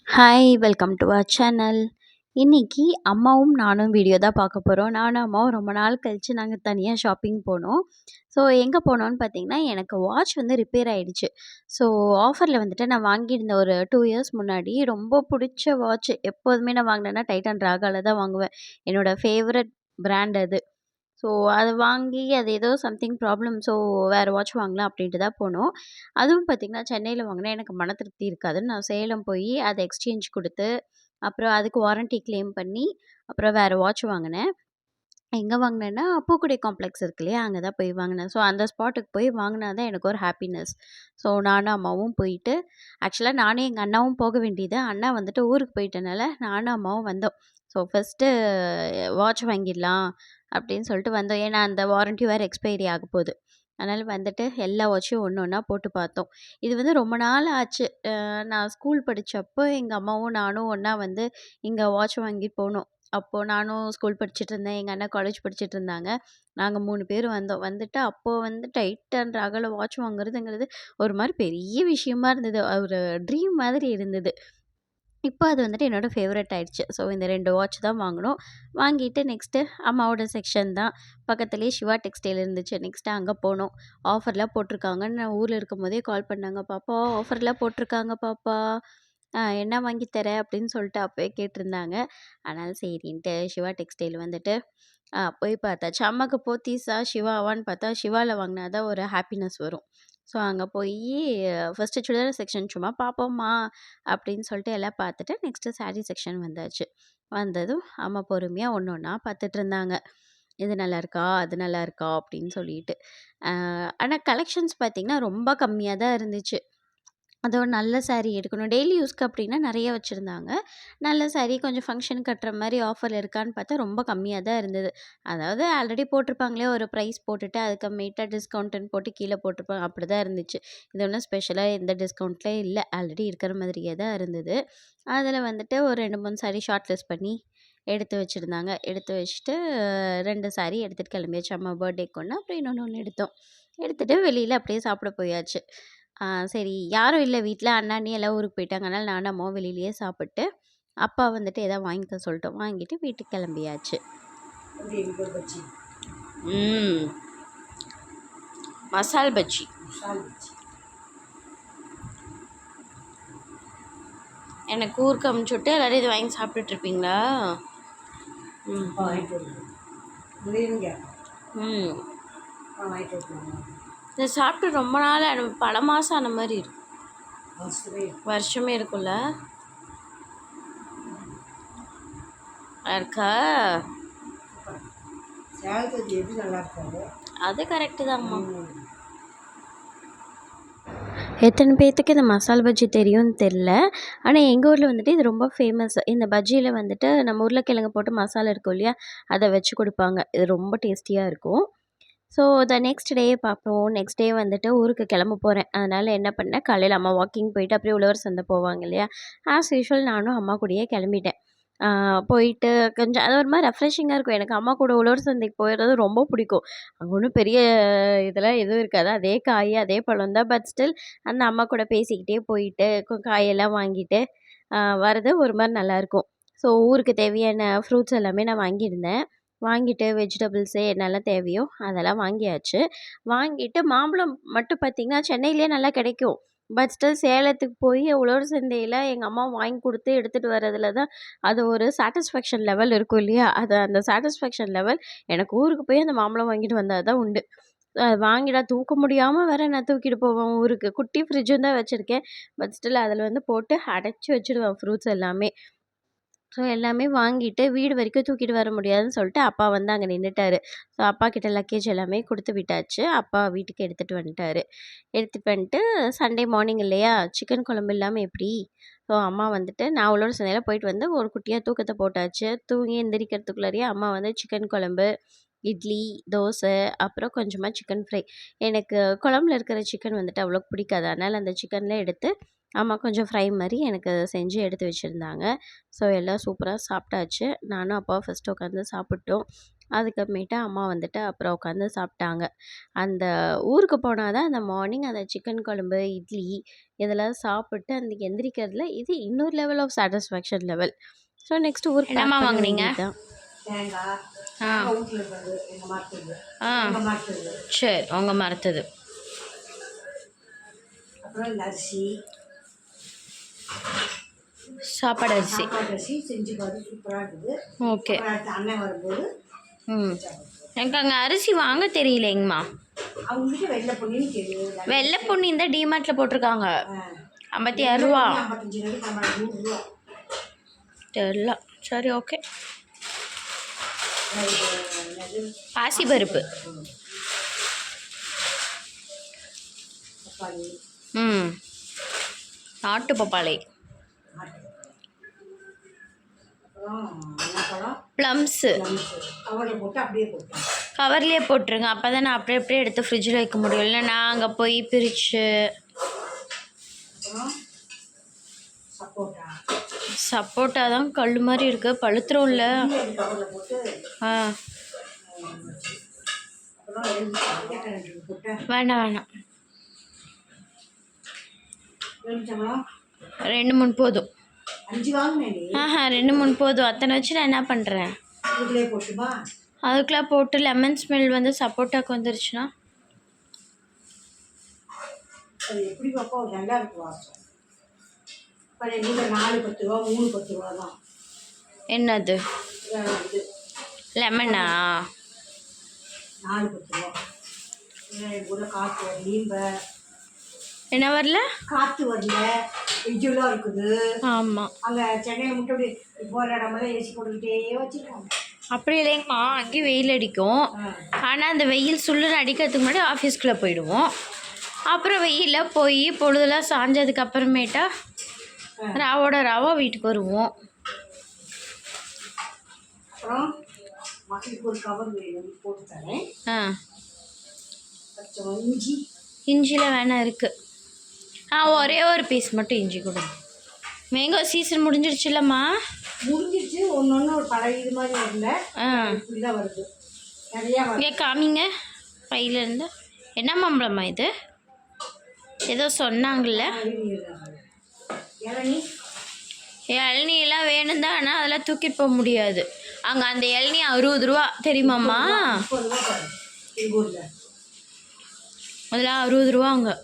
Hi welcome to our channel. இன்னைக்கு அம்மாவும் நானும் வீடியோ தான் பார்க்க போகிறோம். நானும் அம்மாவும் ரொம்ப நாள் கழித்து நாங்கள் தனியாக ஷாப்பிங் போனோம். ஸோ எங்கே போனோம்னு பார்த்தீங்கன்னா, எனக்கு வாட்ச் வந்து ரிப்பேர் ஆயிடுச்சு. ஸோ ஆஃபரில் வந்துட்டு நான் வாங்கியிருந்தேன் ஒரு 2 இயர்ஸ் முன்னாடி. ரொம்ப பிடிச்ச வாட்ச். எப்போதுமே நான் வாங்கினேன்னா டைட்டன் ராகால தான் வாங்குவேன். என்னோட ஃபேவரட் பிராண்ட் அது. ஸோ அத வாங்கி அது ஏதோ சம்திங் ப்ராப்ளம். ஸோ வேறு வாட்ச் வாங்கலாம் அப்படின்ட்டு தான் போனோம். அதுவும் பார்த்தீங்கன்னா, சென்னையில வாங்குனா எனக்கு மன திருப்தி இருக்காதுன்னு நான் சேலம் போய் அத எக்ஸ்சேஞ்ச் குடுத்து, அப்புறம் அதுக்கு வாரண்டி கிளைம் பண்ணி, அப்புறம் வேற வாட்ச் வாங்குனேன். எங்க வாங்குனேன்னா, பூக்கொடி காம்ப்ளெக்ஸ் இருக்கு இல்லையா? அங்க தான் போய் வாங்குனேன். ஸோ அந்த ஸ்பாட்டுக்கு போய் வாங்குனா தான் எனக்கு ஒரு ஹாப்பினஸ். ஸோ நானும் அம்மாவும் போயிட்டு ஆக்சுவலா நானும் எங்க அண்ணாவும் போக வேண்டியது. அண்ணா வந்துட்டு ஊருக்கு போயிட்டனால, நானும் அம்மாவும் வந்தோம். ஸோ ஃபர்ஸ்ட்டு வாட்ச் வாங்கிடலாம் அப்படின்னு சொல்லிட்டு வந்தோம். ஏன்னா அந்த வாரண்டி வேறு எக்ஸ்பைரி ஆகப்போகுது. அதனால வந்துட்டு எல்லா வாட்சையும் ஒண்ணு ஒண்ணா போட்டு பார்த்தோம். இது வந்து ரொம்ப நாள் ஆச்சு. நான் ஸ்கூல் படிச்சப்போ எங்க அம்மாவும் நானும் ஒண்ணா வந்து இங்க வாட்ச் வாங்கிட்டு போனோம். அப்போ நானும் ஸ்கூல் படிச்சுட்டு இருந்தேன். எங்க அண்ணா காலேஜ் படிச்சுட்டு இருந்தாங்க. நாங்க 3 பேர் வந்தோம். வந்துட்டு அப்போ வந்து டைட்டன் ரகால வாட்ச் வாங்குறதுங்கிறது ஒரு மாரி பெரிய விஷயமா இருந்தது. ஒரு ட்ரீம் மாதிரி இருந்தது. இப்போ அது வந்துட்டு என்னோட ஃபேவரட் ஆயிடுச்சு. ஸோ இந்த 2 வாட்ச் தான் வாங்குனோம். வாங்கிட்டு நெக்ஸ்ட்டு அம்மாவோட செக்ஷன் தான். பக்கத்திலேயே சிவா டெக்ஸ்டைல் இருந்துச்சு. நெக்ஸ்ட்டு அங்க போனோம். ஆஃபர்லாம் போட்டிருக்காங்கன்னு நான் ஊர்ல இருக்கும்போதே கால் பண்ணாங்க. "பாப்பா ஆஃபர்லாம் போட்டிருக்காங்க பாப்பா. என்ன வாங்கி தர?" அப்படின்னு சொல்லிட்டு அப்பவே கேட்டிருந்தாங்க. அதனால சரின்ட்டு சிவா டெக்ஸ்டைல் வந்துட்டு போய் பார்த்தாச்சு. அம்மாக்கு போத்தீஸா, சிவாவான்னு பார்த்தா, சிவால வாங்குனா தான் ஒரு ஹாப்பினஸ் வரும். ஸோ அங்க போயி ஃபர்ஸ்ட்டு சுடிதார் செக்ஷன் சும்மா பார்ப்போம்மா அப்படின்னு சொல்லிட்டு எல்லாம் பார்த்துட்டு, நெக்ஸ்ட்டு சாரீ செக்ஷன் வந்தாச்சு. வந்ததும் அம்மா பொறுமையா ஒண்ணு ஒண்ணா பார்த்துட்ருந்தாங்க. இது நல்லாயிருக்கா? அது நல்லாயிருக்கா? அப்படின்னு சொல்லிட்டு. அ ஆனா கலெக்ஷன்ஸ் பார்த்தீங்கன்னா, ரொம்ப கம்மியா தான் இருந்துச்சு. அதுவும் நல்ல சாரீ எடுக்கணும். டெய்லி யூஸ்க்கு அப்படின்னா நெறைய வச்சிருந்தாங்க. நல்ல சாரீ கொஞ்சம் ஃபங்ஷன் கட்டுற மாரி ஆஃபர்ல இருக்கான்னு பார்த்தா ரொம்ப கம்மியா தான் இருந்தது. அதாவது ஆல்ரெடி போட்டிருப்பாங்களே ஒரு ப்ரைஸ் போட்டுட்டு அதுக்கமேட்டா டிஸ்கவுண்ட்டுன்னு போட்டு கீழ போட்டிருப்பாங்க. அப்படிதான் இருந்துச்சு. இது ஒண்ணும் ஸ்பெஷலா எந்த டிஸ்கவுண்ட்லயும் இல்ல. ஆல்ரெடி இருக்கிற மாதிரியே தான் இருந்தது. அதில வந்துட்டு ஒரு 2, 3 சாரீ ஷார்ட் லிஸ்ட் பண்ணி எடுத்து வச்சிருந்தாங்க. எடுத்து வச்சுட்டு 2 சாரீ எடுத்துட்டு கிளம்பியாச்சு. அம்மா பர்த்டேக்கு ஒண்ணு, அப்புறம் இன்னொன்னு ஒண்ணு எடுத்தோம். எடுத்துட்டு வெளியில அப்படியே சாப்பிட போயாச்சு. சரி யாரும் இல்ல வீட்ல. அண்ணா, அண்ணி எல்லாம் ஊருக்கு போயிட்டாங்க. அதனால நானும் அம்மாவும் வெளியிலேயே சாப்பிட்டு, அப்பா வந்துட்டு ஏதாவது வாங்கிக்க சொல்லிட்டோம். வாங்கிட்டு வீட்டுக்கு கிளம்பியாச்சு. ம். மசால் பஜ்ஜி. எனக்கு ஊருக்கு அமுச்சு விட்டு எல்லாரும் இது வாங்கி சாப்பிட்டுட்டு இருப்பீங்களா? ம். ம். இதை சாப்பிட்டு ரொம்ப நாள் பல மாதம் ஆன மாதிரி இருக்கும். வருஷமே இருக்கும்ல. இருக்கா? அது கரெக்டு தான்மா. எத்தனை பேர்த்துக்கு இந்த மசால் பஜ்ஜி தெரியும்னு தெரில. ஆனால் எங்கள் ஊரில் வந்துட்டு இது ரொம்ப ஃபேமஸ். இந்த பஜ்ஜியில் வந்துட்டு நம்ம உருளைக்கிழங்கு போட்டு மசாலா இருக்கும் இல்லையா? அதை வச்சு கொடுப்பாங்க. இது ரொம்ப டேஸ்டியாக இருக்கும். ஸோ நெக்ஸ்ட் டே பார்ப்போம். நெக்ஸ்ட் டே வந்துட்டு ஊருக்கு கிளம்ப போகிறேன். அதனால் என்ன பண்ணேன், காலையில் அம்மா வாக்கிங் போயிட்டு அப்படியே உழவர் சந்தை போவாங்க இல்லையா? ஆஸ் யூஷுவல் நானும் அம்மா கூடயே கிளம்பிட்டேன். போயிட்டு கொஞ்சம் அது ஒரு மாதிரி ரெஃப்ரெஷிங்காக இருக்கும். எனக்கு அம்மா கூட உழவர் சந்தைக்கு போயிடுறது ரொம்ப பிடிக்கும். அங்கே ஒன்றும் பெரிய இதெல்லாம் எதுவும் இருக்காது. அதே காய், அதே பழம் தான். பட் ஸ்டில் அந்த அம்மா கூட பேசிக்கிட்டே போயிட்டு காயெல்லாம் வாங்கிட்டு வரது ஒரு மாதிரி நல்லாயிருக்கும். ஸோ ஊருக்கு தேவையான ஃப்ரூட்ஸ் எல்லாமே நான் வாங்கியிருந்தேன். வாங்கிட்டு வெஜிடபிள்ஸு என்னெல்லாம் தேவையோ அதெல்லாம் வாங்கியாச்சு. வாங்கிட்டு மாம்பழம் மட்டும் பார்த்தீங்கன்னா, சென்னையிலேயே நல்லா கிடைக்கும். பட் ஸ்டில் சேலத்துக்கு போய் உழவர் சந்தையில எங்க அம்மா வாங்கி குடுத்து எடுத்துட்டு வரதுல தான் அது ஒரு சாட்டிஸ்ஃபேக்ஷன் லெவல் இருக்கும் இல்லையா? அது அந்த சாட்டிஸ்ஃபேக்ஷன் லெவல் எனக்கு ஊருக்கு போய் அந்த மாம்பழம் வாங்கிட்டு வந்தா தான் உண்டு. வாங்கிடா தூக்க முடியாம வேற நான் தூக்கிட்டு போவேன் ஊருக்கு. குட்டி ஃப்ரிட்ஜும் தான் வச்சிருக்கேன். பட் ஸ்டில் அதில வந்து போட்டு அடைச்சு வச்சுடுவேன் ஃப்ரூட்ஸ் எல்லாமே. ஸோ எல்லாமே வாங்கிட்டு வீடு வரைக்கும் தூக்கிட்டு வர முடியாதுன்னு சொல்லிட்டு அப்பா வந்து அங்கே நின்னுட்டாரு. ஸோ அப்பா கிட்ட லக்கேஜ் எல்லாமே குடுத்து விட்டாச்சு. அப்பா வீட்டுக்கு எடுத்துட்டு வந்துட்டாரு. எடுத்துட்டு வந்துட்டு சண்டே மார்னிங் இல்லையா? சிக்கன் குழம்பு இல்லாம எப்படி? ஸோ அம்மா வந்துட்டு நான் உழவர் சந்தையில போயிட்டு வந்து ஒரு குட்டியா தூக்கத்த போட்டாச்சு. தூங்கி எந்திரிக்கிறதுக்குள்ளாரையே அம்மா வந்து சிக்கன் குழம்பு, இட்லி, தோசை, அப்புறம் கொஞ்சமா சிக்கன் ஃப்ரை. எனக்கு குழம்புல இருக்கிற சிக்கன் வந்துட்டு அவ்வளோக்கு பிடிக்காது. அதனால அந்த சிக்கன்லாம் எடுத்து அம்மா கொஞ்சம் ஃப்ரை மாதிரி எனக்கு செஞ்சு எடுத்து வச்சுருந்தாங்க. ஸோ எல்லாம் சூப்பராக சாப்பிட்டாச்சு. நானும் அப்பாவும் ஃபஸ்ட்டு உட்காந்து சாப்பிட்டோம். அதுக்கப்புறமேட்டு அம்மா வந்துட்டு அப்புறம் உட்காந்து சாப்பிட்டாங்க. அந்த ஊருக்கு போனால் தான் அந்த மார்னிங் அந்த சிக்கன் குழம்பு, இட்லி இதெல்லாம் சாப்பிட்டு அந்த எந்திரிக்கிறதுல இது இன்னொரு level of satisfaction level. So next ஊருக்கு என்னம்மா பேக் பண்ண வாங்குனீங்க? வேண்டியதுதான். சரி, உங்கள் மரத்துது. அப்புறம் இந்த அரிசி, சாப்பாடு அரிசி. செஞ்சு பார்த்து சூப்பராக இருக்குது. ஓகே. அண்ணன் வரும்போது எனக்கு அங்கே அரிசி வாங்க தெரியலைங்கம்மா. அவங்ககிட்ட வெள்ளை பொன்னின்னு தெரியும். வெள்ளை பொன்னி இந்த டிமார்ட்டில் போட்டிருக்காங்க 56 ரூபா. 55 100 தெரியல. சரி, ஓகே. பாசி பருப்பு. நாட்டு பப்பாளி. ப்ளம்ஸு கவர்லேயே போட்டுருங்க. அப்போ தான் நான் அப்படியே அப்படியே எடுத்து ஃப்ரிட்ஜில் வைக்க முடியும். இல்லை நான் அங்கே போய் பிரித்து. சப்போட்டா தான் கல் மாதிரி இருக்குது, பழுத்துரும் இல்லை? வேண்டாம் வேண்டாம், 2-3 போதும். 2-3 போதும். அத்தனை வச்சு நான் என்ன பண்ணுறேன்? அதுக்குலாம் போட்டு லெமன் ஸ்மெல் வந்து சப்போட்டாக்கு வந்துருச்சுன்னா எப்படி பார்ப்போம்? நல்லா இருக்கு வாசம். 4 10 ரூபா 3 10 ரூபா தான். என்னது? லெமனா? 4 10 ரூபா. கூட காற்று வரல. என்ன வரல? காற்று வரல, வெயிலாக இருக்குது. ஆமாம், அங்கே சென்னையில் மட்டும் அப்படி போகிற இடமெல்லாம் ஏசி போட்டுக்கிட்டே வச்சுருக்காங்க. அப்படி இல்லைங்கம்மா, அங்கேயும் வெயில் அடிக்கும். ஆனால் அந்த வெயில் சுள்ளுன்னு அடிக்கிறதுக்கு முன்னாடி ஆஃபீஸ்க்குள்ளே போயிடுவோம். அப்புறம் வெயிலில் போய் பொழுதெல்லாம் சாஞ்சதுக்கு அப்புறமேட்டா ராவோட ராவா வீட்டுக்கு வருவோம். அப்புறம் மக்களுக்கு ஒரு கவர் போட்டு தரேன். இஞ்சி, இஞ்சியில் வேணாம் இருக்குது. ஒரே ஒரு பீஸ் மட்டும் இஞ்சி கொடுங்க. மேங்கோ சீசன் முடிஞ்சிருச்சுல்லம்மா? முடிஞ்சிருச்சு. ஒன்று ஒரு பழைய இது மாதிரி வரல. இப்படி தான் வருது. நிறையா இங்கே காமிங்க பையிலேருந்து. என்ன மாம்பழம்மா இது? ஏதோ சொன்னாங்கல்ல இளநீலாம் வேணும் தான். ஆனால் அதெல்லாம் தூக்கிட்டு போக முடியாது. அங்கே அந்த இளநீ 60 ரூபா தெரியுமாம்மா? அதெல்லாம் 60 ரூபா. அங்கே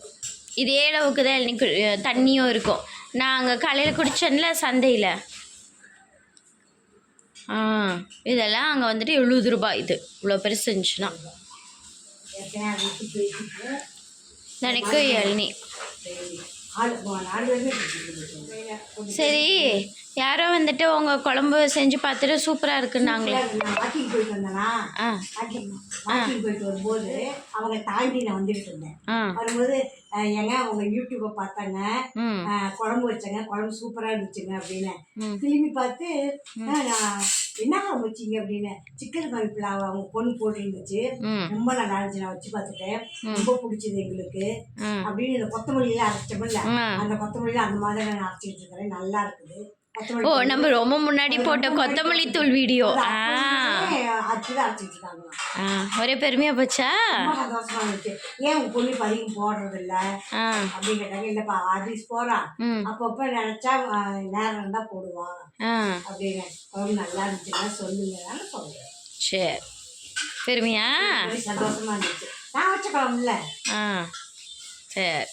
இதே அளவுக்கு தான் இளநீ தண்ணியும் இருக்கும். நான் அங்கே காலையில் குடித்தேன்ல சந்தையில். இதெல்லாம் அங்கே வந்துட்டு 70 ரூபா. இது இவ்வளோ பெருசு இருந்துச்சுன்னா எனக்கு இளநீ. சரி, யாரோ வந்துட்டு உங்கள் குழம்பு செஞ்சு பார்த்துட்டு சூப்பராக இருக்குன்னாங்களே. போயிட்டு வரும்போது அவங்க தாண்டி நான் வந்துட்டு இருந்தேன். வரும்போது ஏங்க அவங்க யூடியூப்பை பார்த்தாங்க, குழம்பு வச்சாங்க, குழம்பு சூப்பராக இருந்துச்சுங்க அப்படின்னு. திரும்பி பார்த்து என்ன குழம்பு வச்சிங்க அப்படின்னு. சிக்கன் கறிப்பில் அவங்க பொண்ணு போட்டுருந்துச்சு. ரொம்ப நல்லா இருந்துச்சு. நான் வச்சு பார்த்துட்டேன், ரொம்ப பிடிச்சது எங்களுக்கு அப்படின்னு. இந்த கொத்தமல்லியெல்லாம் அரைச்சோம்ல, அந்த கொத்தமல்லியில் அந்த மாதிரி நான் அரைச்சிக்கிட்டு இருக்கிறேன். நல்லா இருக்குது. ஓ, நம்ம ரொம்ப முன்னாடி போட்ட கொத்தமல்லி தூள் வீடியோ. ஒரே பெருமையா போச்சா? சந்தோஷமா இருந்துச்சு. ஏன் உங்க பொண்ணு பதிகம் போடுறது இல்ல அப்படின்னு கேட்டாங்க. இல்லப்பா ஆபீஸ் போறா, அப்பப்ப நினைச்சா நேரம் இருந்தா போடுவா அப்படின்னு. குழம்பு நல்லா இருந்துச்சுன்னா சொல்லுங்க சொல்றேன். சரி, பெருமையா? சந்தோஷமா இருந்துச்சு. நான் வச்ச குழம்புல. சரி.